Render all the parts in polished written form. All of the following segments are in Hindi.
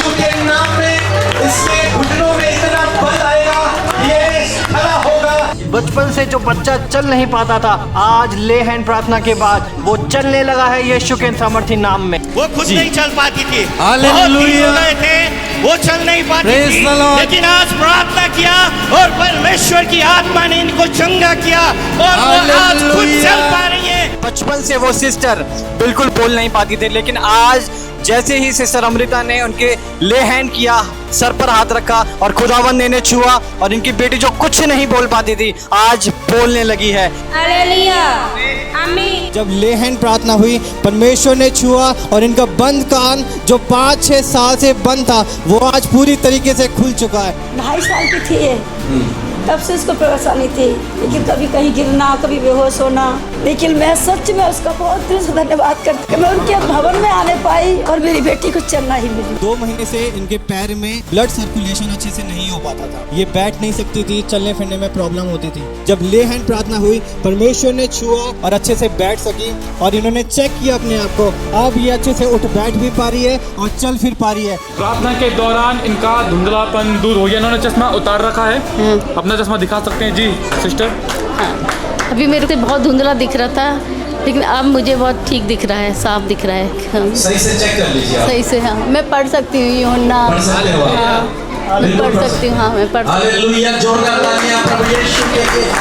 यीशु के नाम में इसके घुटनों में इतना बल आएगा, ये खड़ा होगा। बचपन से जो बच्चा चल नहीं पाता था, आज ले हैंड प्रार्थना के बाद वो चलने लगा है यीशु के सामर्थी नाम में। वो खुद नहीं चल पाती थी, हालेलुया। बहुत गए थे, वो चल नहीं पाती Praise थी, the Lord। लेकिन आज प्रार्थना किया और परमेश्वर की आत्मा ने इनको चंगा किया और वो आज खुद हालेलुया। चल पा रही है। बचपन से वो सिस्टर बिल्कुल बोल नहीं पाती थी, लेकिन आज जैसे ही सिस्टर अमृता ने उनके ले हैंड किया, सर पर हाथ रखा और खुदावंद ने छुआ और इनकी बेटी जो कुछ नहीं बोल पाती थी आज बोलने लगी है। हालेलुया, आमीन। जब ले हैंड प्रार्थना हुई, परमेश्वर ने छुआ और इनका बंद कान जो 5-6 साल से बंद था वो आज पूरी तरीके से खुल चुका है। 2.5 साल की थी ये, तब से उसको परेशानी थी, लेकिन कभी कहीं गिरना, कभी बेहोश होना। लेकिन मैं सच में उसका बहुत दिल से धन्यवाद करती हूँ, मैं उनके भवन में आने पाई और मेरी बेटी को चलना ही मिली। 2 महीने से इनके पैर में ब्लड सर्कुलेशन अच्छे से नहीं हो पाता था, ये बैठ नहीं सकती थी, चलने फिरने में प्रॉब्लम होती थी। जब ले हैंड प्रार्थना हुई, परमेश्वर ने छुआ और अच्छे से बैठ सकी और इन्होंने चेक किया अपने आप को, अब ये अच्छे से उठ बैठ भी पा रही है और चल फिर पा रही है। प्रार्थना के दौरान इनका धुंधलापन दूर हो गया। इन्होंने चश्मा उतार रखा है, अपना चश्मा दिखा सकते हैं जी सिस्टर। अभी मेरे को बहुत धुंधला दिख रहा था, लेकिन अब मुझे बहुत ठीक दिख रहा है, साफ दिख रहा है। हाँ। सही से चेक कर लीजिए आप। सही से, हाँ मैं पढ़ सकती हूँ यूहन्ना, पढ़ सकते हो आप? हाँ मैं पढ़ सकती हूँ, हाँ मैं पढ़ सकती हूँ। हालेलुया, जोरदार तालियां प्रभु यीशु के लिए।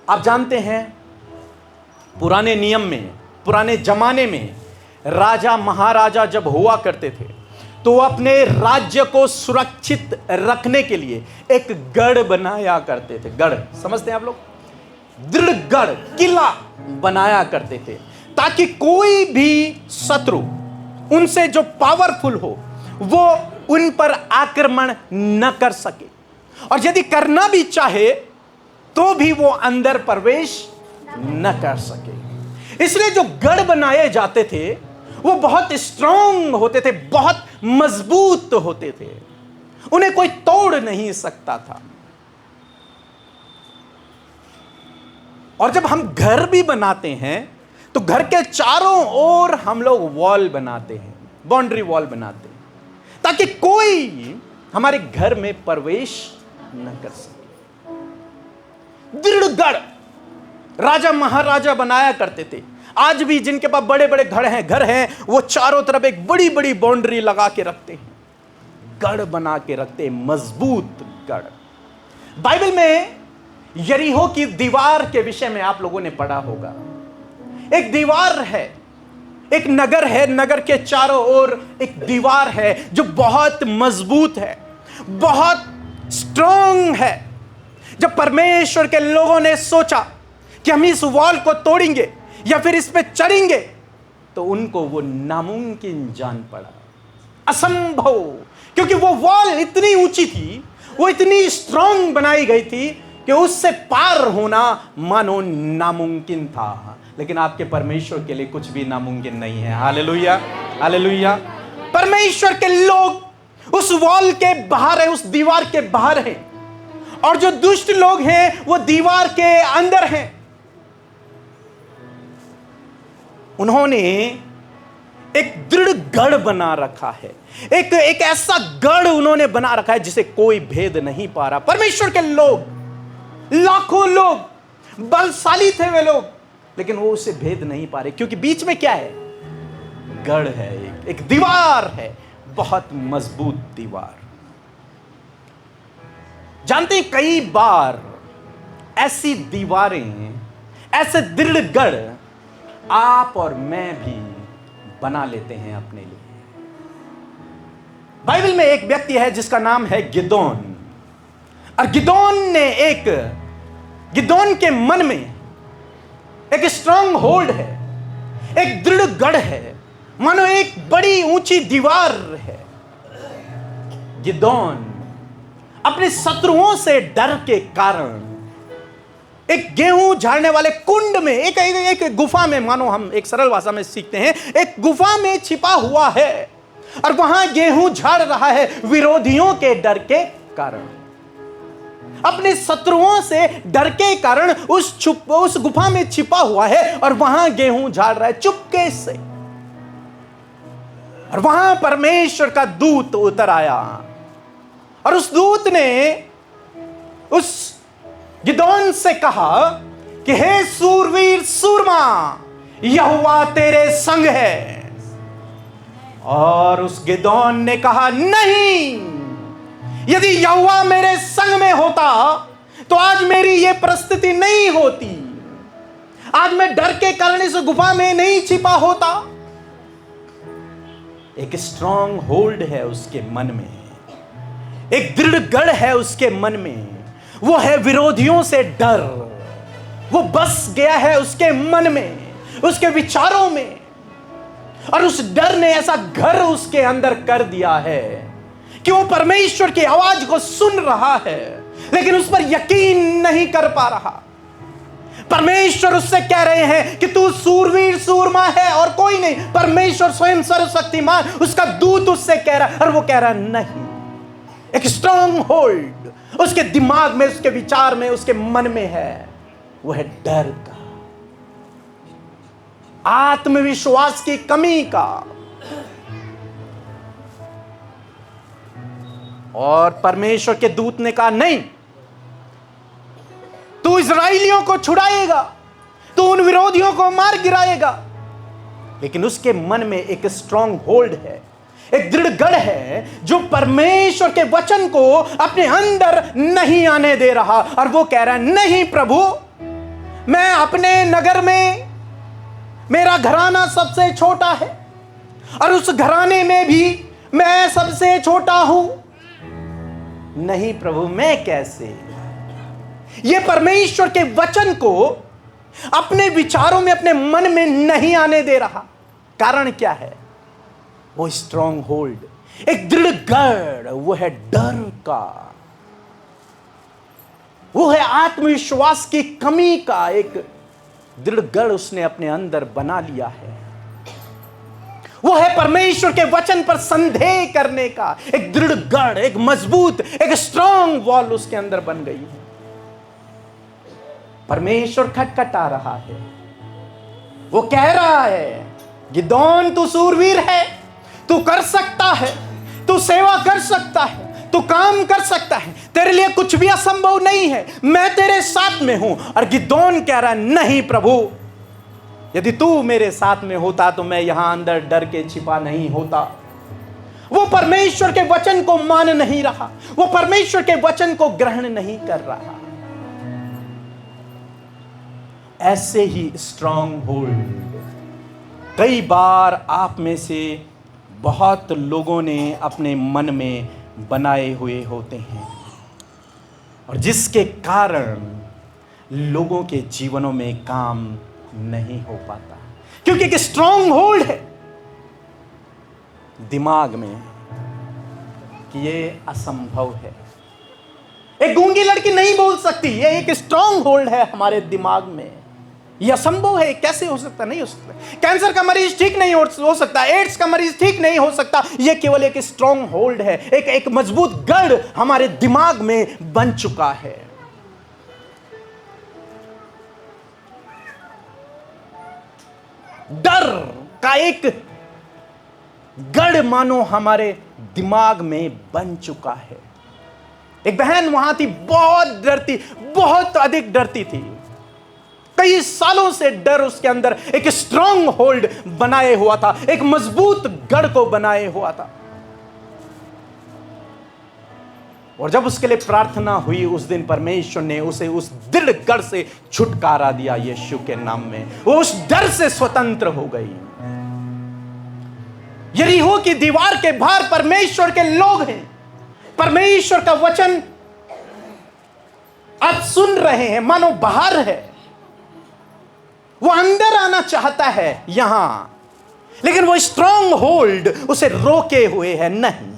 आप जानते हैं पुराने नियम में, पुराने जमाने में राजा महाराजा जब हुआ करते थे तो वो अपने राज्य को सुरक्षित रखने के लिए एक गढ़ बनाया करते थे। गढ़ समझते हैं आप लोग? दृढ़ गढ़, किला बनाया करते थे ताकि कोई भी शत्रु उनसे जो पावरफुल हो वो उन पर आक्रमण न कर सके, और यदि करना भी चाहे तो भी वो अंदर प्रवेश न कर सके। इसलिए जो गढ़ बनाए जाते थे वो बहुत स्ट्रांग होते थे, बहुत मजबूत होते थे, उन्हें कोई तोड़ नहीं सकता था। और जब हम घर भी बनाते हैं तो घर के चारों ओर हम लोग वॉल बनाते हैं, बाउंड्री वॉल बनाते हैं, ताकि कोई हमारे घर में प्रवेश न कर सके। दृढ़ गढ़ राजा महाराजा बनाया करते थे। आज भी जिनके पास बड़े बड़े घर हैं, वो चारों तरफ एक बड़ी बड़ी बाउंड्री लगा के रखते हैं, गढ़ बना के रखते हैं, मजबूत गढ़। बाइबल में यरीहो की दीवार के विषय में आप लोगों ने पढ़ा होगा। एक दीवार है, एक नगर है, नगर के चारों ओर एक दीवार है जो बहुत मजबूत है, बहुत स्ट्रांग है। जब परमेश्वर के लोगों ने सोचा कि हम इस वॉल को तोड़ेंगे या फिर इस पे चढ़ेंगे, तो उनको वो नामुमकिन जान पड़ा, असंभव, क्योंकि वो वॉल इतनी ऊंची थी, वो इतनी स्ट्रांग बनाई गई थी कि उससे पार होना मानो नामुमकिन था। लेकिन आपके परमेश्वर के लिए कुछ भी नामुमकिन नहीं है। Hallelujah, hallelujah. परमेश्वर के लोग उस वॉल के बाहर है, उस दीवार के बाहर हैं, और जो दुष्ट लोग हैं वो दीवार के अंदर हैं। उन्होंने एक दृढ़ गढ़ बना रखा है, एक ऐसा गढ़ उन्होंने बना रखा है जिसे कोई भेद नहीं पा रहा। परमेश्वर के लोग, लाखों लोग, बलशाली थे वे लोग, लेकिन वो उसे भेद नहीं पा रहे, क्योंकि बीच में क्या है? गढ़ है, एक दीवार है, बहुत मजबूत दीवार। जानते हैं कई बार ऐसी दीवारें, ऐसे दृढ़ गढ़ आप और मैं भी बना लेते हैं अपने लिए। बाइबल में एक व्यक्ति है जिसका नाम है गिदोन, और गिदोन के मन में एक स्ट्रांग होल्ड है, एक दृढ़ गढ़ है, मानो एक बड़ी ऊंची दीवार है। गिदोन अपने शत्रुओं से डर के कारण एक गेहूं झाड़ने वाले कुंड में, एक गुफा में, मानो हम एक सरल भाषा में सीखते हैं, एक गुफा में छिपा हुआ है और वहां गेहूं झाड़ रहा है विरोधियों के डर के कारण, अपने शत्रुओं से डर के कारण उस गुफा में छिपा हुआ है और वहां गेहूं झाड़ रहा है चुपके से। और वहां परमेश्वर का दूत उतर आया और उस दूत ने उस गिदोन से कहा कि हे सूरवीर सूरमा, यहोवा तेरे संग है। और उस गिदोन ने कहा, नहीं, यदि यहोवा मेरे संग में होता तो आज मेरी यह परिस्थिति नहीं होती, आज मैं डर के कारण इस गुफा में नहीं छिपा होता। एक स्ट्रॉन्ग होल्ड है उसके मन में, एक दृढ़ गढ़ है उसके मन में, वो है विरोधियों से डर। वो बस गया है उसके मन में, उसके विचारों में, और उस डर ने ऐसा घर उसके अंदर कर दिया है कि वो परमेश्वर की आवाज को सुन रहा है लेकिन उस पर यकीन नहीं कर पा रहा। परमेश्वर उससे कह रहे हैं कि तू सूरवीर सूरमा है और कोई नहीं। परमेश्वर स्वयं सर्वशक्तिमान, उसका दूत उससे कह रहा है और वो कह रहा है नहीं। एक स्ट्रॉन्ग होल्ड उसके दिमाग में, उसके विचार में, उसके मन में है, वो है डर का, आत्मविश्वास की कमी का। और परमेश्वर के दूत ने कहा, नहीं, तू इस्राएलियों को छुड़ाएगा, तू उन विरोधियों को मार गिराएगा। लेकिन उसके मन में एक स्ट्रॉन्ग होल्ड है, एक दृढ़ गढ़ है जो परमेश्वर के वचन को अपने अंदर नहीं आने दे रहा। और वो कह रहा है, नहीं प्रभु, मैं अपने नगर में, मेरा घराना सबसे छोटा है और उस घराने में भी मैं सबसे छोटा हूं। नहीं प्रभु, मैं कैसे? ये परमेश्वर के वचन को अपने विचारों में, अपने मन में नहीं आने दे रहा। कारण क्या है? वो स्ट्रॉन्ग होल्ड, एक दृढ़ गढ़, वो है डर का, वो है आत्मविश्वास की कमी का एक दृढ़ गढ़ उसने अपने अंदर बना लिया है। वो है परमेश्वर के वचन पर संदेह करने का एक दृढ़ गढ़, एक मजबूत, एक स्ट्रॉन्ग वॉल उसके अंदर बन गई है। परमेश्वर खटखटा रहा है, वो कह रहा है, गिदोन तू सूरवीर है, तू कर सकता है, तू सेवा कर सकता है, तू काम कर सकता है, तेरे लिए कुछ भी असंभव नहीं है, मैं तेरे साथ में हूं। और गिदोन कह रहा है, नहीं प्रभु, यदि तू मेरे साथ में होता तो मैं यहां अंदर डर के छिपा नहीं होता। वो परमेश्वर के वचन को मान नहीं रहा, वो परमेश्वर के वचन को ग्रहण नहीं कर रहा। ऐसे ही स्ट्रॉन्ग होल्ड कई बार आप में से बहुत लोगों ने अपने मन में बनाए हुए होते हैं और जिसके कारण लोगों के जीवनों में काम नहीं हो पाता, क्योंकि एक स्ट्रॉन्ग होल्ड है दिमाग में कि ये असंभव है। एक गूंगी लड़की नहीं बोल सकती, ये एक स्ट्रॉन्ग होल्ड है हमारे दिमाग में, ये असंभव है, कैसे हो सकता? नहीं हो सकता। कैंसर का मरीज ठीक नहीं हो सकता, एड्स का मरीज ठीक नहीं हो सकता। ये केवल एक स्ट्रॉन्ग होल्ड है, एक मजबूत गढ़ हमारे दिमाग में बन चुका है। डर का एक गढ़ मानो हमारे दिमाग में बन चुका है। एक बहन वहां थी, बहुत डरती, बहुत अधिक डरती थी। कई सालों से डर उसके अंदर एक स्ट्रॉन्ग होल्ड बनाए हुआ था, एक मजबूत गढ़ को बनाए हुआ था। और जब उसके लिए प्रार्थना हुई उस दिन परमेश्वर ने उसे उस दृढ़ गढ़ से छुटकारा दिया यीशु के नाम में। वो उस डर से स्वतंत्र हो गई। यरीहो की दीवार के बाहर परमेश्वर के लोग हैं, परमेश्वर का वचन आप सुन रहे हैं, मानो बाहर है। वो अंदर आना चाहता है यहां, लेकिन वो स्ट्रॉन्ग होल्ड उसे रोके हुए है। नहीं,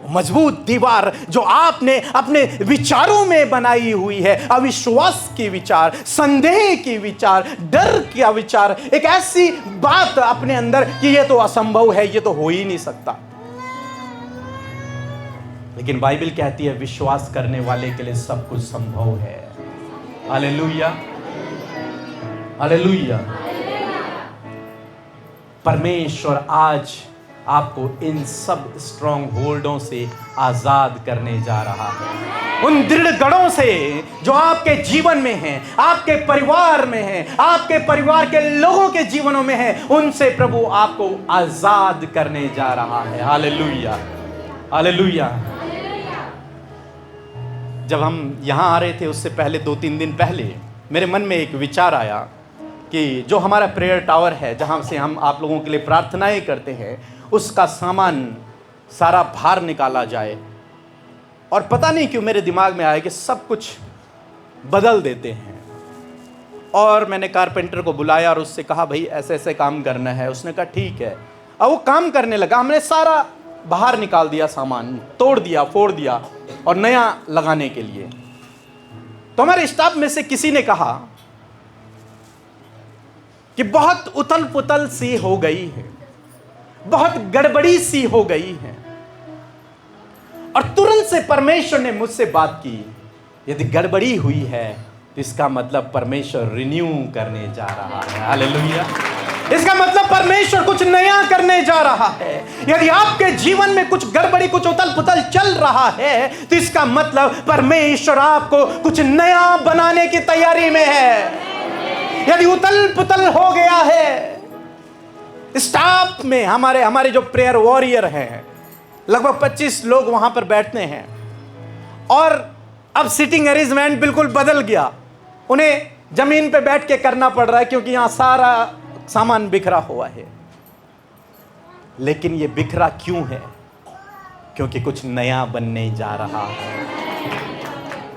मजबूत दीवार जो आपने अपने विचारों में बनाई हुई है, अविश्वास की विचार, संदेह की विचार, डर का विचार, एक ऐसी बात अपने अंदर कि ये तो असंभव है, ये तो हो ही नहीं सकता। लेकिन बाइबल कहती है विश्वास करने वाले के लिए सब कुछ संभव है। Hallelujah, hallelujah. परमेश्वर आज आपको इन सब स्ट्रॉन्ग होल्डों से आजाद करने जा रहा है। उन दृढ़ गढ़ों से जो आपके जीवन में हैं, आपके परिवार में हैं, आपके परिवार के लोगों के जीवनों में हैं, उनसे प्रभु आपको आजाद करने जा रहा है। Hallelujah, hallelujah. जब हम यहाँ आ रहे थे उससे पहले 2-3 दिन पहले मेरे मन में एक विचार आया कि जो हमारा प्रेयर टावर है, जहाँ से हम आप लोगों के लिए प्रार्थनाएं करते हैं, उसका सामान सारा बाहर निकाला जाए। और पता नहीं क्यों मेरे दिमाग में आया कि सब कुछ बदल देते हैं। और मैंने कारपेंटर को बुलाया और उससे कहा भाई ऐसे ऐसे काम करना है। उसने कहा ठीक है। अब वो काम करने लगा। हमने सारा बाहर निकाल दिया, सामान तोड़ दिया, फोड़ दिया और नया लगाने के लिए। तो हमारे स्टाफ में से किसी ने कहा कि बहुत उथल पुथल सी हो गई है, बहुत गड़बड़ी सी हो गई है। और तुरंत से परमेश्वर ने मुझसे बात की, यदि गड़बड़ी हुई है तो इसका मतलब परमेश्वर रिन्यू करने जा रहा है। हालेलुया। इसका मतलब परमेश्वर कुछ नया करने जा रहा है। यदि आपके जीवन में कुछ गड़बड़ी, कुछ उथल पुथल चल रहा है तो इसका मतलब परमेश्वर आपको कुछ नया बनाने की तैयारी में है। यदि उथल पुथल हो गया है, स्टाफ में हमारे जो प्रेयर वॉरियर हैं, लगभग 25 लोग वहां पर बैठते हैं और अब सीटिंग अरेंजमेंट बिल्कुल बदल गया। उन्हें जमीन पे बैठ के करना पड़ रहा है क्योंकि यहां सारा सामान बिखरा हुआ है। लेकिन ये बिखरा क्यों है? क्योंकि कुछ नया बनने जा रहा है।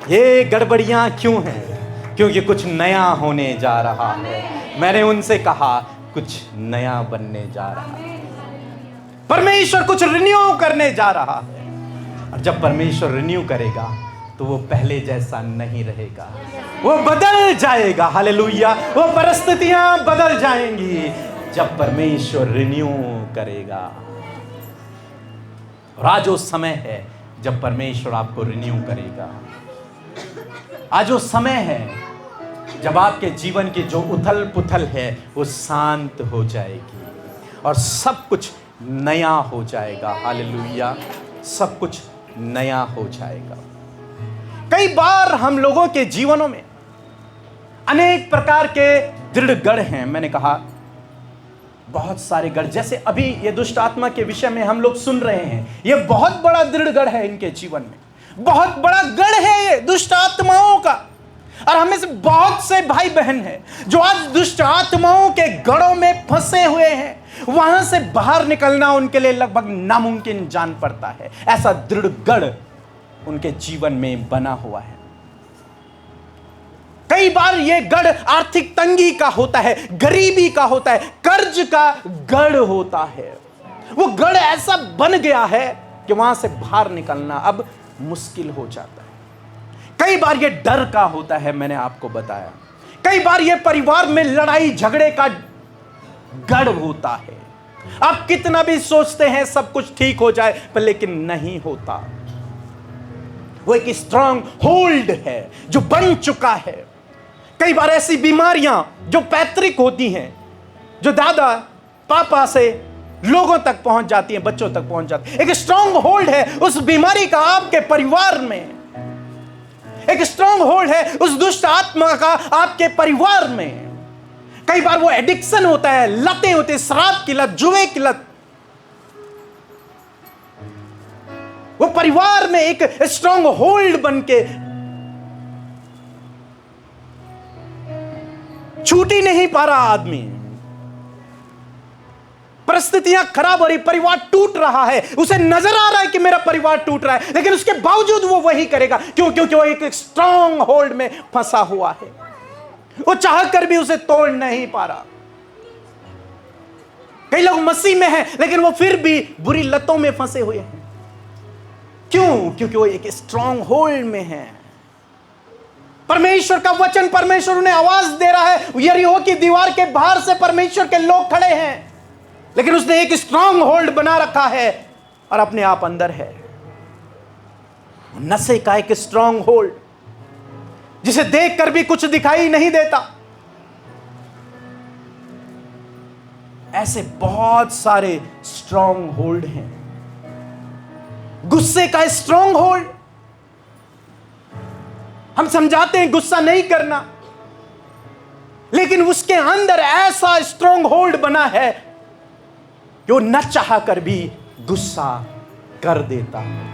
ये गड़बड़ियां क्यों हैं? क्योंकि कुछ नया होने जा रहा है। मैंने उनसे कहा कुछ नया बनने जा रहा है। परमेश्वर कुछ रिन्यू करने जा रहा है। और जब परमेश्वर रिन्यू करेगा तो वो पहले जैसा नहीं रहेगा, वो बदल जाएगा। हालेलुया। वो परिस्थितियां बदल जाएंगी जब परमेश्वर रिन्यू करेगा। और आज वो समय है जब परमेश्वर आपको रिन्यू करेगा। आज वो समय है जब आपके जीवन की जो उथल पुथल है वो शांत हो जाएगी और सब कुछ नया हो जाएगा। हालेलुया। सब कुछ नया हो जाएगा। कई बार हम लोगों के जीवनों में अनेक प्रकार के दृढ़ गढ़ हैं। मैंने कहा बहुत सारे गढ़, जैसे अभी ये दुष्ट आत्मा के विषय में हम लोग सुन रहे हैं, ये बहुत बड़ा दृढ़ गढ़ है इनके जीवन में। बहुत बड़ा गढ़ है ये दुष्ट आत्माओं का। और हमें से बहुत से भाई बहन हैं जो आज दुष्ट आत्माओं के गढ़ों में फंसे हुए हैं। वहां से बाहर निकलना उनके लिए लगभग नामुमकिन जान पड़ता है। ऐसा दृढ़ गढ़ उनके जीवन में बना हुआ है। कई बार यह गढ़ आर्थिक तंगी का होता है, गरीबी का होता है, कर्ज का गढ़ होता है। वो गढ़ ऐसा बन गया है कि वहां से बाहर निकलना अब मुश्किल हो जाता है। कई बार यह डर का होता है, मैंने आपको बताया। कई बार यह परिवार में लड़ाई झगड़े का गढ़ होता है। आप कितना भी सोचते हैं सब कुछ ठीक हो जाए, पर लेकिन नहीं होता। वो एक स्ट्रांग होल्ड है जो बन चुका है। कई बार ऐसी बीमारियां जो पैतृक होती हैं, जो दादा पापा से लोगों तक पहुंच जाती हैं, बच्चों तक पहुंच जाती है। एक स्ट्रांग होल्ड है उस बीमारी का आपके परिवार में। एक स्ट्रांग होल्ड है उस दुष्ट आत्मा का आपके परिवार में। कई बार वो एडिक्शन होता है, लतें होती है, शराब की लत, जुए की लत। वो परिवार में एक स्ट्रांग होल्ड बनके छूट ही नहीं पा रहा आदमी। परिस्थितियां खराब हो रही, परिवार टूट रहा है, उसे नजर आ रहा है कि मेरा परिवार टूट रहा है, लेकिन उसके बावजूद वो वही करेगा। क्यों? क्योंकि वो एक स्ट्रांग होल्ड में फंसा हुआ है। वो चाह कर भी उसे तोड़ नहीं पा रहा। कई लोग मसीह में हैं लेकिन वो फिर भी बुरी लतों में फंसे हुए हैं। क्यों? क्योंकि वो एक स्ट्रांग होल्ड में है। परमेश्वर का वचन, परमेश्वर उन्हें आवाज दे रहा है। यरीहो की दीवार के बाहर से परमेश्वर के लोग खड़े हैं, लेकिन उसने एक स्ट्रांग होल्ड बना रखा है और अपने आप अंदर है। नशे का एक स्ट्रांग होल्ड जिसे देखकर भी कुछ दिखाई नहीं देता। ऐसे बहुत सारे स्ट्रॉन्ग होल्ड हैं। गुस्से का स्ट्रॉन्ग होल्ड, हम समझाते हैं गुस्सा नहीं करना, लेकिन उसके अंदर ऐसा स्ट्रॉन्ग होल्ड बना है कि वो न चाह कर भी गुस्सा कर देता है।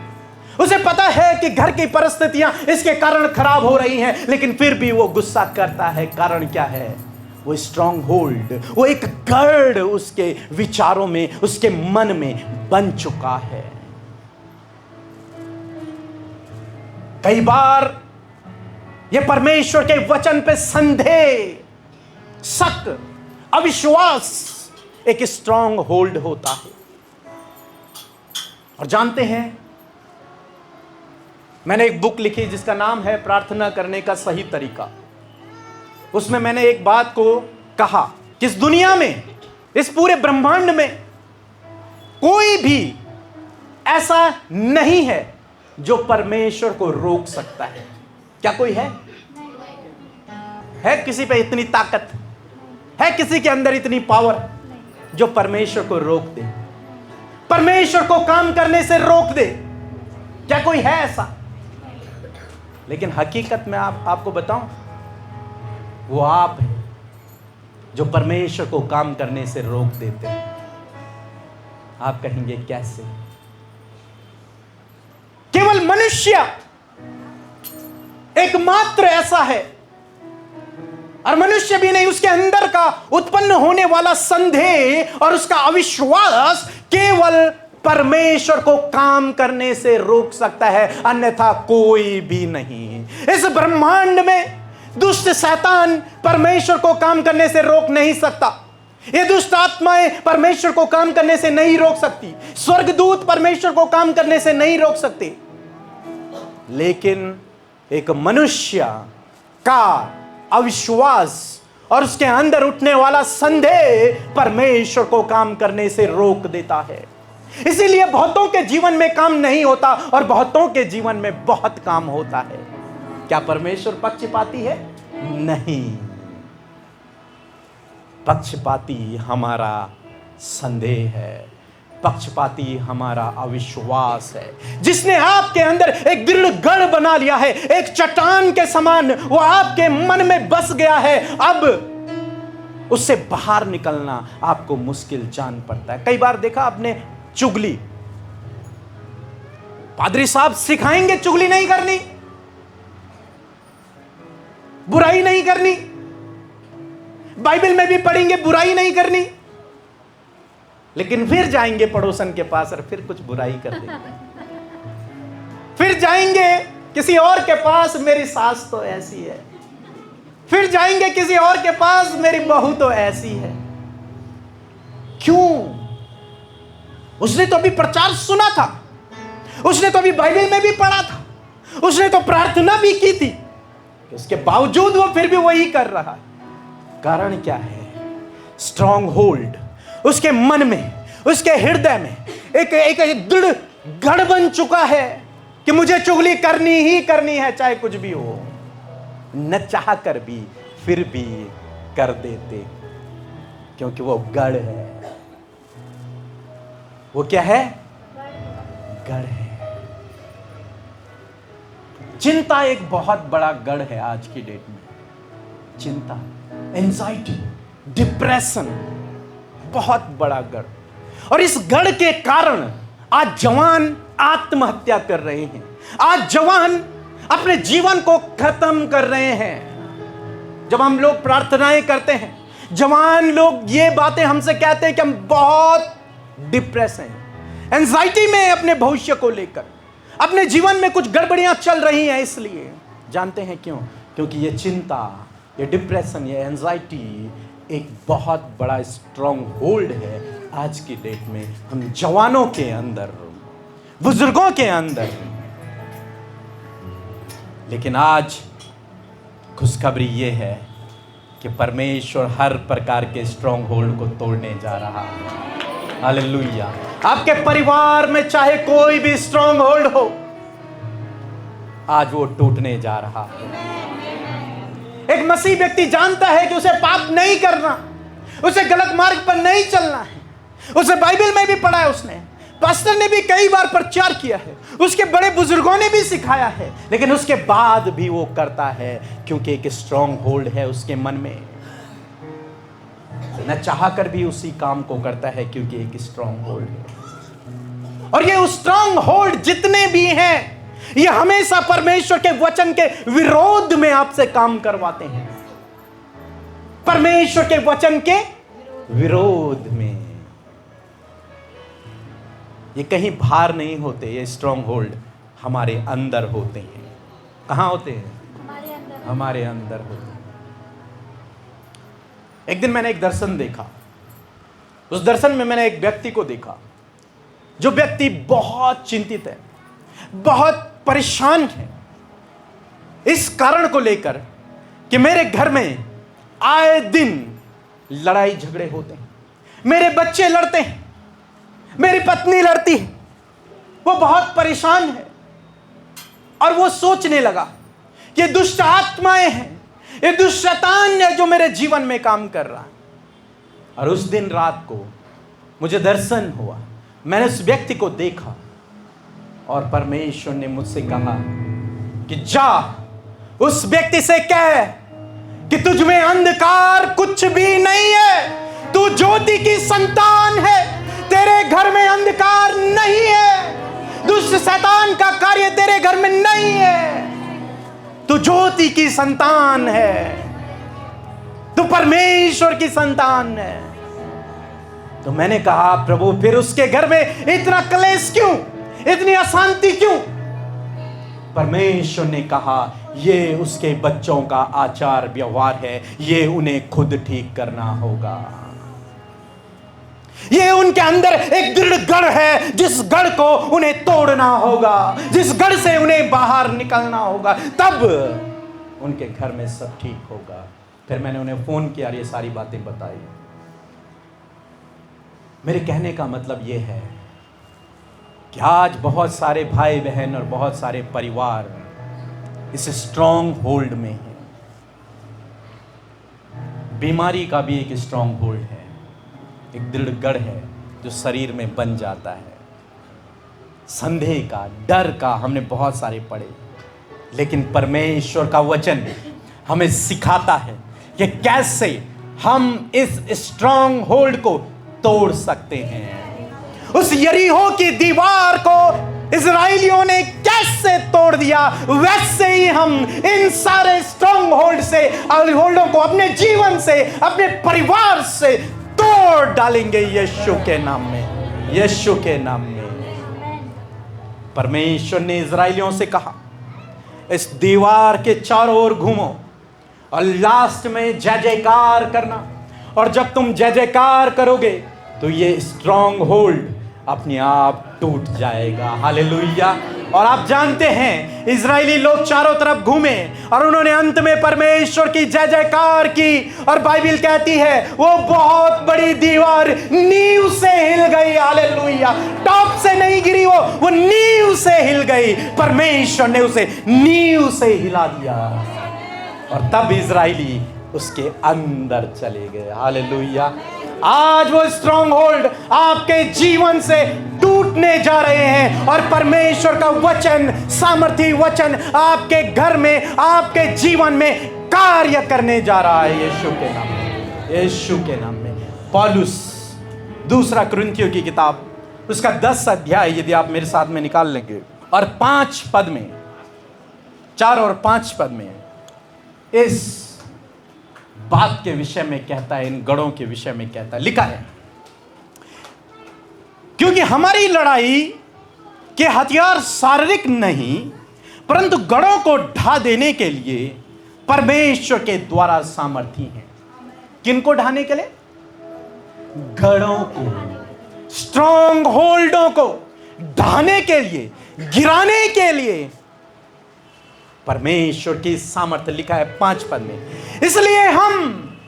उसे पता है कि घर की परिस्थितियां इसके कारण खराब हो रही हैं, लेकिन फिर भी वो गुस्सा करता है। कारण क्या है? वो स्ट्रॉन्ग होल्ड, वो एक गढ़ उसके विचारों में, उसके मन में बन चुका है। कई बार ये परमेश्वर के वचन पे संदेह, शक, अविश्वास एक स्ट्रॉन्ग होल्ड होता है। और जानते हैं, मैंने एक बुक लिखी जिसका नाम है प्रार्थना करने का सही तरीका। उसमें मैंने एक बात को कहा कि इस दुनिया में, इस पूरे ब्रह्मांड में कोई भी ऐसा नहीं है जो परमेश्वर को रोक सकता है। क्या कोई है? है किसी पे इतनी ताकत? है किसी के अंदर इतनी पावर जो परमेश्वर को रोक दे, परमेश्वर को काम करने से रोक दे? क्या कोई है ऐसा? लेकिन हकीकत में आपको बताऊं, वो आप हैं जो परमेश्वर को काम करने से रोक देते हैं। आप कहेंगे कैसे? केवल मनुष्य एकमात्र ऐसा है, और मनुष्य भी नहीं, उसके अंदर का उत्पन्न होने वाला संदेह और उसका अविश्वास केवल परमेश्वर को काम करने से रोक सकता है, अन्यथा कोई भी नहीं। इस ब्रह्मांड में दुष्ट शैतान परमेश्वर को काम करने से रोक नहीं सकता। ये दुष्ट आत्माएं परमेश्वर को काम करने से नहीं रोक सकती। स्वर्गदूत परमेश्वर को काम करने से नहीं रोक सकते। लेकिन एक मनुष्य का अविश्वास और उसके अंदर उठने वाला संदेह परमेश्वर को काम करने से रोक देता है। इसीलिए बहुतों के जीवन में काम नहीं होता और बहुतों के जीवन में बहुत काम होता है। क्या परमेश्वर पक्षपाती है? नहीं। पक्षपाती हमारा संदेह है, पक्षपाती हमारा अविश्वास है। जिसने आपके अंदर एक दृढ़ गढ़ बना लिया है, एक चट्टान के समान वो आपके मन में बस गया है, अब उससे बाहर निकलना आपको मुश्किल जान पड़ता है। कई बार देखा आपने चुगली, पादरी साहब सिखाएंगे चुगली नहीं करनी, बुराई नहीं करनी, बाइबल में भी पढ़ेंगे बुराई नहीं करनी, लेकिन फिर जाएंगे पड़ोसन के पास और फिर कुछ बुराई कर देंगे। फिर जाएंगे किसी और के पास, मेरी सास तो ऐसी है। फिर जाएंगे किसी और के पास, मेरी बहू तो ऐसी है। क्यों? उसने तो अभी प्रचार सुना था, उसने तो अभी बाइबल में भी पढ़ा था, उसने तो प्रार्थना भी की थी, उसके बावजूद वो फिर भी वही कर रहा है। कारण क्या है? स्ट्रॉन्ग होल्ड उसके मन में, उसके हृदय में एक दृढ़ गढ़ बन चुका है कि मुझे चुगली करनी ही करनी है, चाहे कुछ भी हो। न चाह कर भी फिर भी कर देते, क्योंकि वो गढ़ है। वो क्या है? गढ़ है। चिंता एक बहुत बड़ा गढ़ है आज की डेट में। चिंता, एंजाइटी, डिप्रेशन बहुत बड़ा गढ़। और इस गढ़ के कारण आज जवान आत्महत्या कर रहे हैं, आज जवान अपने जीवन को खत्म कर रहे हैं। जब हम लोग प्रार्थनाएं करते हैं, जवान लोग ये बातें हमसे कहते हैं कि हम बहुत डिप्रेस हैं, एंजाइटी में अपने भविष्य को लेकर, अपने जीवन में कुछ गड़बड़ियां चल रही हैं। इसलिए जानते हैं क्यों? क्योंकि ये चिंता, ये डिप्रेशन, ये एंजाइटी एक बहुत बड़ा स्ट्रॉन्ग होल्ड है आज की डेट में हम जवानों के अंदर, बुजुर्गों के अंदर। लेकिन आज खुशखबरी ये है कि परमेश्वर हर प्रकार के स्ट्रॉन्ग होल्ड को तोड़ने जा रहा है। हालेलुया। आपके परिवार में चाहे कोई भी स्ट्रॉन्ग होल्ड हो, आज वो टूटने जा रहा है। एक मसीह व्यक्ति जानता है कि उसे पाप नहीं करना, उसे गलत मार्ग पर नहीं चलना है। उसे बाइबल में भी पढ़ा है, उसने पास्टर ने भी कई बार प्रचार किया है, उसके बड़े बुजुर्गों ने भी सिखाया है, लेकिन उसके बाद भी वो करता है क्योंकि एक स्ट्रॉन्ग होल्ड है उसके मन में। न चाह कर भी उसी काम को करता है क्योंकि एक स्ट्रॉन्ग होल्ड है। और ये स्ट्रॉन्ग होल्ड जितने भी हैं, ये हमेशा परमेश्वर के वचन के विरोध में आपसे काम करवाते हैं, परमेश्वर के वचन के विरोध में। ये कहीं बाहर नहीं होते, ये स्ट्रॉन्ग होल्ड हमारे अंदर होते हैं। कहां होते हैं? हमारे अंदर होते हैं। एक दिन मैंने एक दर्शन देखा। उस दर्शन में मैंने एक व्यक्ति को देखा, जो व्यक्ति बहुत चिंतित है, बहुत परेशान है इस कारण को लेकर कि मेरे घर में आए दिन लड़ाई झगड़े होते हैं, मेरे बच्चे लड़ते हैं, मेरी पत्नी लड़ती है। वो बहुत परेशान है और वो सोचने लगा कि ये दुष्ट आत्माएं हैं, ये दुष्ट शैतान है जो मेरे जीवन में काम कर रहा है। और उस दिन रात को मुझे दर्शन हुआ, मैंने उस व्यक्ति को देखा और परमेश्वर ने मुझसे कहा कि जा उस व्यक्ति से कह कि तुझ में अंधकार कुछ भी नहीं है, तू ज्योति की संतान है, तेरे घर में अंधकार नहीं है, दुष्ट शैतान का कार्य तेरे घर में नहीं है, तू ज्योति की संतान है, तू परमेश्वर की संतान है। तो मैंने कहा प्रभु फिर उसके घर में इतना क्लेश क्यों, इतनी अशांति क्यों? परमेश्वर ने कहा ये उसके बच्चों का आचार व्यवहार है, ये उन्हें खुद ठीक करना होगा। ये उनके अंदर एक दृढ़ गढ़ है, जिस गढ़ को उन्हें तोड़ना होगा, जिस गढ़ से उन्हें बाहर निकलना होगा, तब उनके घर में सब ठीक होगा। फिर मैंने उन्हें फोन किया और ये सारी बातें बताई। मेरे कहने का मतलब ये है कि आज बहुत सारे भाई बहन और बहुत सारे परिवार इस स्ट्रॉन्ग होल्ड में है। बीमारी का भी एक स्ट्रॉन्ग होल्ड है, एक दृढ़ गढ़ है जो शरीर में बन जाता है। संदेह का, डर का हमने बहुत सारे पढ़े, लेकिन परमेश्वर का वचन हमें सिखाता है कि कैसे हम इस स्ट्रॉन्ग होल्ड को तोड़ सकते हैं। उस यरीहो की दीवार को इजराइलियों ने कैसे तोड़ दिया, वैसे ही हम इन सारे स्ट्रॉन्ग होल्ड से, होल्डों को अपने जीवन से, अपने परिवार से तोड़ डालेंगे यीशु के नाम में, यीशु के नाम में। परमेश्वर ने इजराइलियों से कहा इस दीवार के चारों ओर घूमो और लास्ट में जय जयकार करना, और जब तुम जय जयकार करोगे तो ये स्ट्रॉन्ग होल्ड अपने आप टूट जाएगा। हालेलुया। और आप जानते हैं इजरायली लोग चारों तरफ घूमे और उन्होंने अंत में परमेश्वर की जय जयकार की, और बाइबल कहती है वो बहुत बड़ी दीवार नींव से हिल गई। हालेलुया। टॉप से नहीं गिरी, वो नींव से हिल गई। परमेश्वर ने उसे नींव से हिला दिया और तब इजरायली उसके अंदर चले गए। हालेलुया। आज वो स्ट्रॉन्ग होल्ड आपके जीवन से टूटने जा रहे हैं और परमेश्वर का वचन, सामर्थी वचन आपके घर में, आपके जीवन में कार्य करने जा रहा है यीशु के नाम में, यीशु के नाम में। पौलुस दूसरा कुरिन्थियों की किताब उसका 10 अध्याय यदि आप मेरे साथ में निकाल लेंगे और 5 पद में, 4 और 5 पद में इस बात के विषय में कहता है, इन गढ़ों के विषय में कहता है, लिखा है क्योंकि हमारी लड़ाई के हथियार शारीरिक नहीं परंतु गढ़ों को ढा देने के लिए परमेश्वर के द्वारा सामर्थी हैं। किनको ढाने के लिए? गढ़ों को, स्ट्रॉन्ग होल्डों को ढाने के लिए, गिराने के लिए परमेश्वर की सामर्थ्य। लिखा है 5 पद में। इसलिए हम,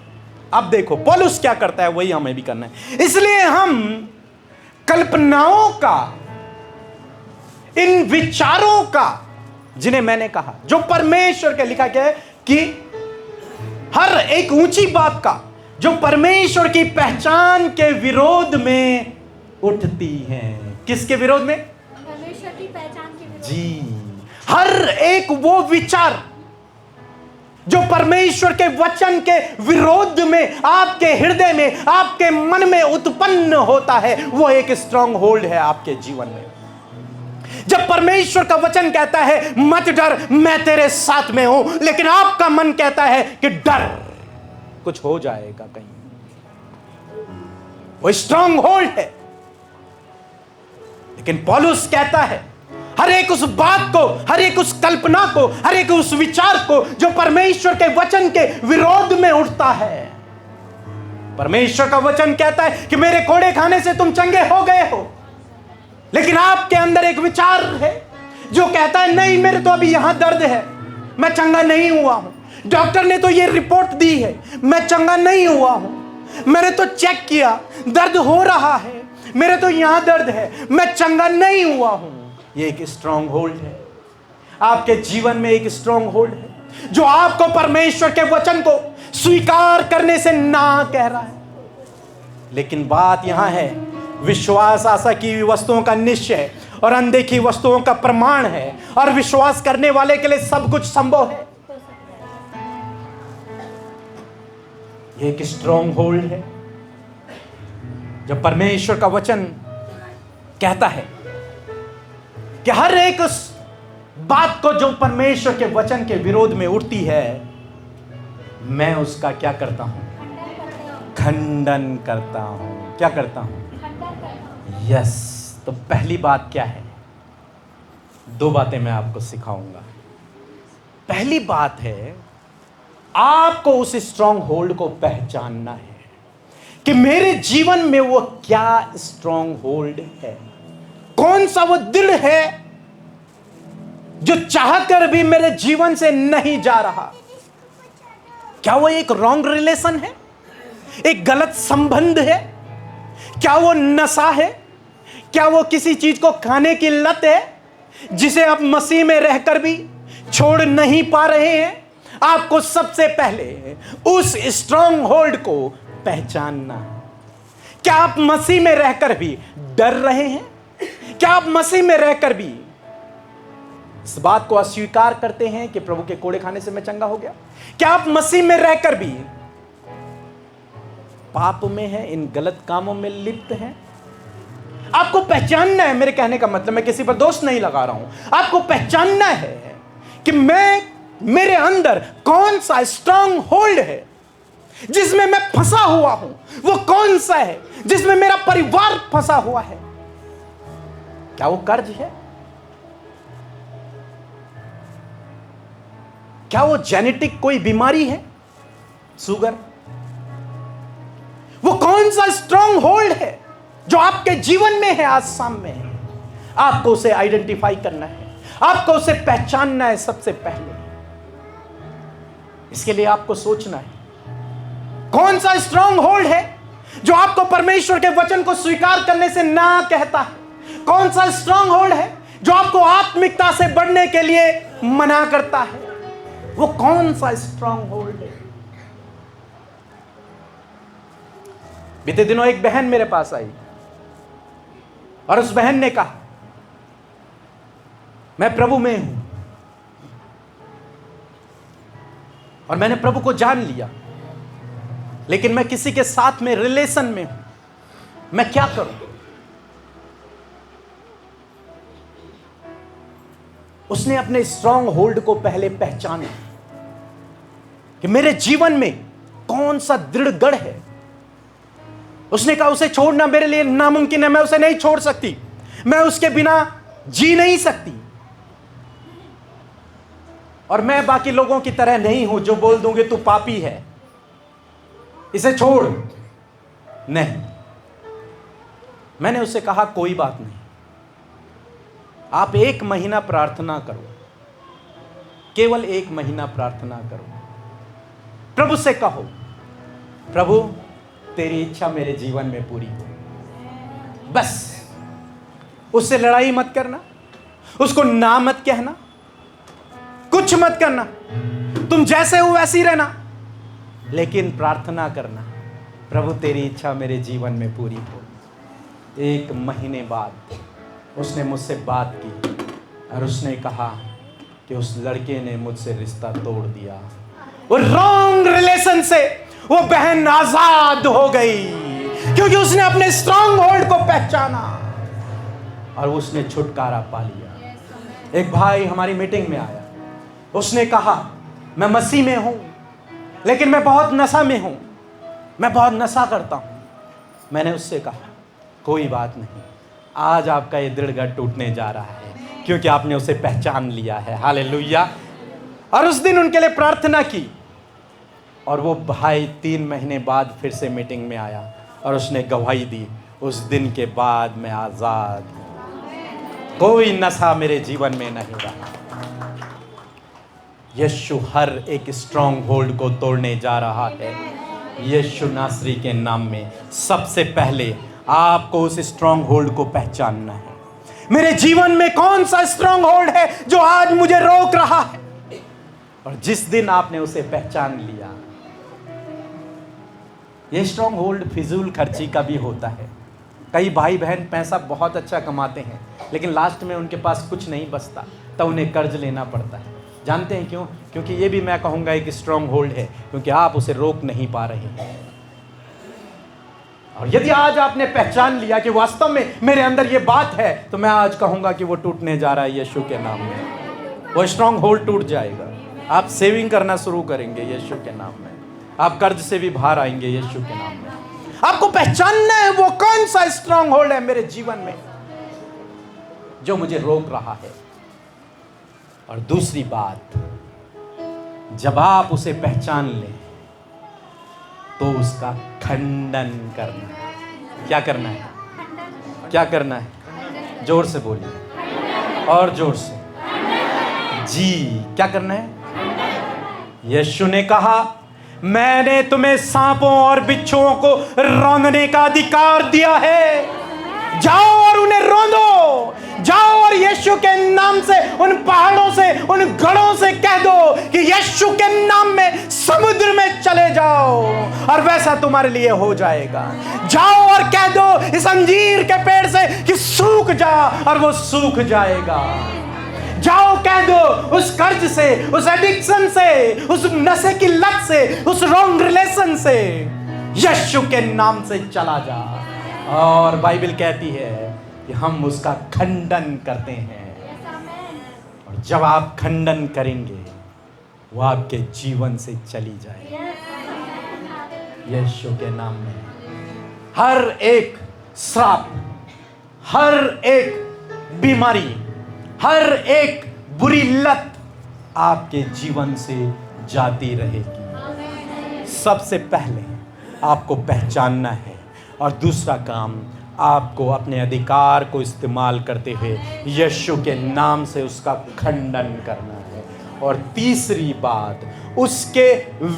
अब देखो पौलुस क्या करता है वही हमें भी करना है। इसलिए हम कल्पनाओं का, इन विचारों का, जिन्हें मैंने कहा जो परमेश्वर के, लिखा क्या है कि हर एक ऊंची बात का जो परमेश्वर की पहचान के विरोध में उठती हैं। किसके विरोध में? परमेश्वर की पहचान के विरोध। जी, हर एक वो विचार जो परमेश्वर के वचन के विरोध में आपके हृदय में, आपके मन में उत्पन्न होता है, वो एक स्ट्रांग होल्ड है आपके जीवन में। जब परमेश्वर का वचन कहता है मत डर, मैं तेरे साथ में हूं, लेकिन आपका मन कहता है कि डर, कुछ हो जाएगा कहीं, वो स्ट्रांग होल्ड है। लेकिन पौलुस कहता है हर एक उस बात को, हर एक उस कल्पना को, हर एक उस विचार को जो परमेश्वर के वचन के विरोध में उठता है। परमेश्वर का वचन कहता है कि मेरे कोड़े खाने से तुम चंगे हो गए हो, लेकिन आपके अंदर एक विचार है जो कहता है नहीं, मेरे तो अभी यहां दर्द है, मैं चंगा नहीं हुआ हूं। डॉक्टर ने तो ये रिपोर्ट दी है, मैं चंगा नहीं हुआ हूं। मैंने तो चेक किया, दर्द हो रहा है, मेरे तो यहां दर्द है, मैं चंगा नहीं हुआ हूं। ये एक स्ट्रांग होल्ड है आपके जीवन में, एक स्ट्रांग होल्ड है जो आपको परमेश्वर के वचन को स्वीकार करने से ना कह रहा है। लेकिन बात यहां है, विश्वास आशा की वस्तुओं का निश्चय और अनदेखी वस्तुओं का प्रमाण है, और विश्वास करने वाले के लिए सब कुछ संभव है। ये एक स्ट्रांग होल्ड है जब परमेश्वर का वचन कहता है कि हर एक उस बात को जो परमेश्वर के वचन के विरोध में उठती है, मैं उसका क्या करता हूं? खंडन करता हूं। क्या करता हूं? यस। तो पहली बात क्या है? दो बातें मैं आपको सिखाऊंगा। पहली बात है, आपको उस स्ट्रांग होल्ड को पहचानना है कि मेरे जीवन में वो क्या स्ट्रांग होल्ड है। कौन सा वो दिल है जो चाहकर भी मेरे जीवन से नहीं जा रहा? क्या वो एक रॉन्ग रिलेशन है, एक गलत संबंध है? क्या वो नशा है? क्या वो किसी चीज को खाने की लत है जिसे आप मसीह में रहकर भी छोड़ नहीं पा रहे हैं? आपको सबसे पहले उस स्ट्रांग होल्ड को पहचानना है। क्या आप मसीह में रहकर भी डर रहे हैं? क्या आप मसीह में रहकर भी इस बात को अस्वीकार करते हैं कि प्रभु के कोड़े खाने से मैं चंगा हो गया? क्या आप मसीह में रहकर भी पाप में हैं, इन गलत कामों में लिप्त हैं? आपको पहचानना है। मेरे कहने का मतलब, मैं किसी पर दोष नहीं लगा रहा हूं। आपको पहचानना है कि मेरे अंदर कौन सा स्ट्रांग होल्ड है जिसमें मैं फंसा हुआ हूं। वो कौन सा है जिसमें मेरा परिवार फंसा हुआ है? क्या वो कर्ज है? क्या वो जेनेटिक कोई बीमारी है, शुगर? वो कौन सा स्ट्रांग होल्ड है जो आपके जीवन में है, आज सामने है? आपको उसे आइडेंटिफाई करना है, आपको उसे पहचानना है सबसे पहले। इसके लिए आपको सोचना है कौन सा स्ट्रांग होल्ड है जो आपको परमेश्वर के वचन को स्वीकार करने से ना कहता है। कौन सा स्ट्रांग होल्ड है जो आपको आत्मिकता से बढ़ने के लिए मना करता है। वो कौन सा स्ट्रांग होल्ड है? बीते दिनों एक बहन मेरे पास आई और उस बहन ने कहा, मैं प्रभु में हूं और मैंने प्रभु को जान लिया, लेकिन मैं किसी के साथ में रिलेशन में हूं, मैं क्या करूं? उसने अपने स्ट्रांग होल्ड को पहले पहचाना कि मेरे जीवन में कौन सा दृढ़ गढ़ है। उसने कहा उसे छोड़ना मेरे लिए नामुमकिन है, मैं उसे नहीं छोड़ सकती, मैं उसके बिना जी नहीं सकती। और मैं बाकी लोगों की तरह नहीं हूं जो बोल दूंगे तू पापी है, इसे छोड़। नहीं, मैंने उससे कहा कोई बात नहीं, आप 1 महीना प्रार्थना करो, केवल 1 महीना प्रार्थना करो। प्रभु से कहो, प्रभु तेरी इच्छा मेरे जीवन में पूरी हो। बस उससे लड़ाई मत करना, उसको ना मत कहना, कुछ मत करना, तुम जैसे हो वैसे ही रहना, लेकिन प्रार्थना करना प्रभु तेरी इच्छा मेरे जीवन में पूरी हो। 1 महीने बाद उसने मुझसे बात की और उसने कहा कि उस लड़के ने मुझसे रिश्ता तोड़ दिया। वो रॉन्ग रिलेशन से वो बहन आजाद हो गई क्योंकि उसने अपने स्ट्रॉन्ग होल्ड को पहचाना और उसने छुटकारा पा लिया। एक भाई हमारी मीटिंग में आया, उसने कहा मैं मसीह में हूं लेकिन मैं बहुत नशा में हूं, मैं बहुत नशा करता हूं। मैंने उससे कहा कोई बात नहीं, आज आपका ये दृढ़ गढ़ टूटने जा रहा है क्योंकि आपने उसे पहचान लिया है। हालेलुया। और उस दिन उनके लिए प्रार्थना की और वो भाई 3 महीने बाद फिर से मीटिंग में आया और उसने गवाही दी, उस दिन के बाद मैं आजाद हूं, कोई नशा मेरे जीवन में नहीं रहा। यीशु हर एक स्ट्रॉन्ग होल्ड को तोड़ने जा रहा है। यीशु नासरी के नाम में सबसे पहले आपको उस स्ट्रॉन्ग होल्ड को पहचानना है। मेरे जीवन में कौन सा स्ट्रॉन्ग होल्ड है जो आज मुझे रोक रहा है? और जिस दिन आपने उसे पहचान लिया, ये स्ट्रॉन्ग होल्ड फिजूल खर्ची का भी होता है। कई भाई बहन पैसा बहुत अच्छा कमाते हैं लेकिन लास्ट में उनके पास कुछ नहीं बचता, तो उन्हें कर्ज लेना पड़ता है। जानते हैं क्यों? क्योंकि ये भी मैं कहूँगा एक स्ट्रॉन्ग होल्ड है, क्योंकि आप उसे रोक नहीं पा रहे हैं। और यदि आज आपने पहचान लिया कि वास्तव में मेरे अंदर ये बात है, तो मैं आज कहूँगा कि वो टूटने जा रहा है यीशु के नाम में। वो स्ट्रॉन्ग होल्ड टूट जाएगा। आप सेविंग करना शुरू करेंगे यीशु के नाम में, आप कर्ज से भी बाहर आएंगे यीशु के नाम में। आपको पहचानना है वो कौन सा स्ट्रॉन्ग होल्ड है मेरे जीवन में जो मुझे रोक रहा है। और दूसरी बात, जब आप उसे पहचान लें तो उसका खंडन करना है। क्या करना है? क्या करना है? जोर से बोलिए और जोर से। जी, क्या करना है? यीशु ने कहा मैंने तुम्हें सांपों और बिच्छुओं को रौंदने का अधिकार दिया है। जाओ और उन्हें रौंदो। जाओ और यीशु के नाम से उन पहाड़ों से, उन गढ़ों से कह दो कि यीशु के नाम में समुद्र में चले जाओ और वैसा तुम्हारे लिए हो जाएगा। जाओ और कह दो इस अंजीर के पेड़ से कि सूख जा और वो सूख जाएगा। जाओ कह दो उस कर्ज से, उस एडिक्शन से, उस नशे की लत से, उस रॉन्ग रिलेशन से यीशु के नाम से चला जा। और बाइबल कहती है कि हम उसका खंडन करते हैं। और जब आप खंडन करेंगे वो आपके जीवन से चली जाएगी यीशु के नाम में। हर एक श्राप, हर एक बीमारी, हर एक बुरी लत आपके जीवन से जाती रहेगी। सबसे पहले आपको पहचानना है और दूसरा काम, आपको अपने अधिकार को इस्तेमाल करते हुए यीशु के नाम से उसका खंडन करना है। और तीसरी बात, उसके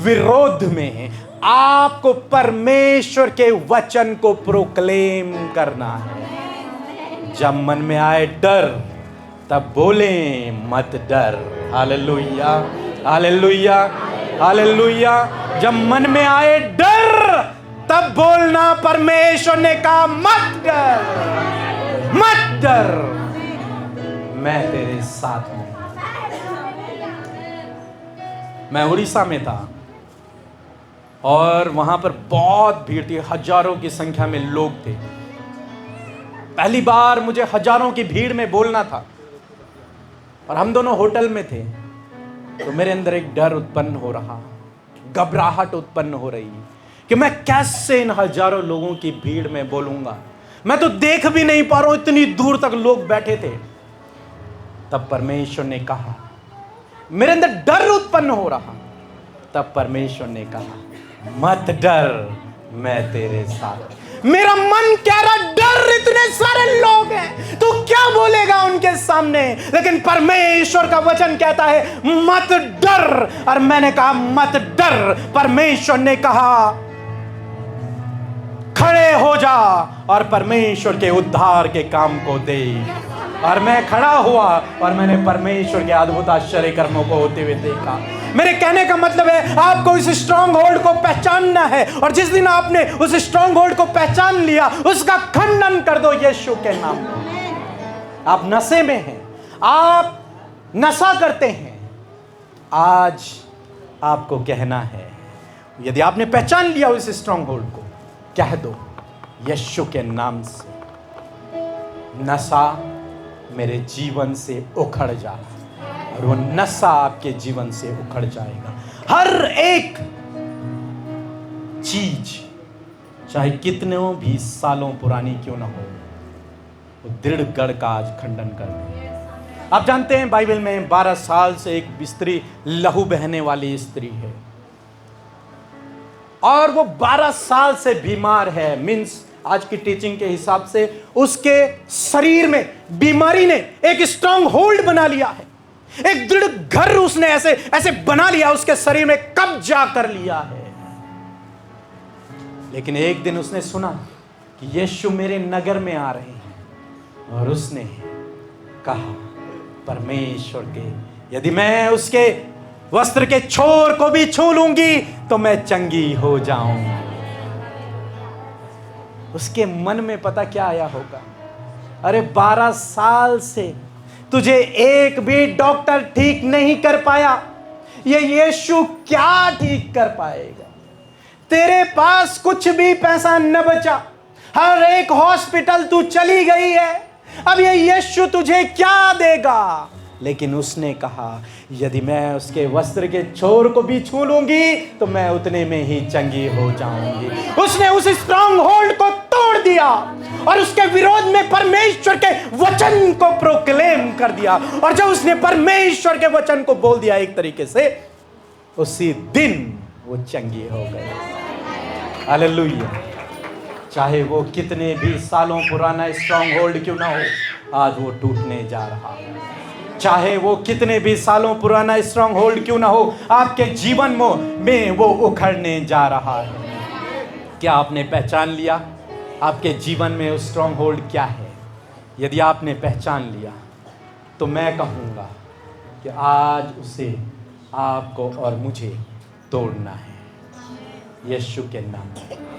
विरोध में आपको परमेश्वर के वचन को प्रोक्लेम करना है। जब मन में आए डर, तब बोले मत डर। Hallelujah, hallelujah, hallelujah. जब मन में आए डर, तब बोलना परमेश्वर ने कहा मत डर, मत डर, मैं तेरे साथ हूं। मैं उड़ीसा में था और वहां पर बहुत भीड़ थी, हजारों की संख्या में लोग थे। पहली बार मुझे हजारों की भीड़ में बोलना था और हम दोनों होटल में थे। तो मेरे अंदर एक डर उत्पन्न हो रहा, घबराहट उत्पन्न हो रही कि मैं कैसे इन हजारों लोगों की भीड़ में बोलूंगा। मैं तो देख भी नहीं पा रहा हूं, इतनी दूर तक लोग बैठे थे। तब परमेश्वर ने कहा, मेरे अंदर डर उत्पन्न हो रहा। तब परमेश्वर ने कहा मत डर, मैं तेरे साथ। मेरा मन कह रहा डर, इतने सारे लोग हैं तो क्या बोलेगा उनके सामने, लेकिन परमेश्वर का वचन कहता है मत डर। और मैंने कहा मत डर। परमेश्वर ने कहा खड़े हो जा और परमेश्वर के उद्धार के काम को दे। और मैं खड़ा हुआ और मैंने परमेश्वर के अद्भुत आश्चर्य कर्मों को होते हुए देखा। मेरे कहने का मतलब है आपको इस स्ट्रॉन्ग होल्ड को पहचानना है, और जिस दिन आपने उस स्ट्रॉन्ग होल्ड को पहचान लिया उसका खंडन कर दो यीशु के नाम में। आप नशे में हैं, आप नशा करते हैं, आज आपको कहना है, यदि आपने पहचान लिया उस स्ट्रॉन्ग होल्ड को, कह दो यीशु के नाम से, नशा मेरे जीवन से उखड़ जा, और वो नशा आपके जीवन से उखड़ जाएगा। हर एक चीज चाहे कितने भी सालों पुरानी क्यों ना हो, वो दृढ़ गढ़ का आज खंडन कर दे। आप जानते हैं बाइबल में 12 साल से एक स्त्री लहू बहने वाली स्त्री है, और वो 12 साल से बीमार है। मीन्स आज की टीचिंग के हिसाब से उसके शरीर में बीमारी ने एक स्ट्रॉन्ग होल्ड बना लिया है, एक दृढ़ घर उसने ऐसे ऐसे बना लिया, उसके शरीर में कब्जा कर लिया है। लेकिन एक दिन उसने सुना कि यीशु मेरे नगर में आ रहे हैं, और उसने कहा परमेश्वर के, यदि मैं उसके वस्त्र के छोर को भी छू लूंगी तो मैं चंगी हो जाऊंगी। उसके मन में पता क्या आया होगा, अरे 12 साल से तुझे एक भी डॉक्टर ठीक नहीं कर पाया, ये यीशु क्या ठीक कर पाएगा। तेरे पास कुछ भी पैसा न बचा, हर एक हॉस्पिटल तू चली गई है, अब ये यीशु तुझे क्या देगा। लेकिन उसने कहा यदि मैं उसके वस्त्र के छोर को भी छू लूंगी तो मैं उतने में ही चंगी हो जाऊंगी। उसने उस स्ट्रॉन्ग होल्ड को तोड़ दिया और उसके विरोध में परमेश्वर के वचन को प्रोक्लेम कर दिया, और जब उसने परमेश्वर के वचन को बोल दिया एक तरीके से, उसी दिन वो चंगी हो गई। हालेलुया। चाहे वो कितने भी सालों पुराना स्ट्रॉन्ग होल्ड क्यों ना हो, आज वो टूटने जा रहा है। चाहे वो कितने भी सालों पुराना स्ट्रॉन्ग होल्ड क्यों ना हो, आपके जीवन में वो उखड़ने जा रहा है। क्या आपने पहचान लिया आपके जीवन में उस स्ट्रॉन्ग होल्ड क्या है? यदि आपने पहचान लिया तो मैं कहूँगा कि आज उसे आपको और मुझे तोड़ना है, यीशु के नाम में।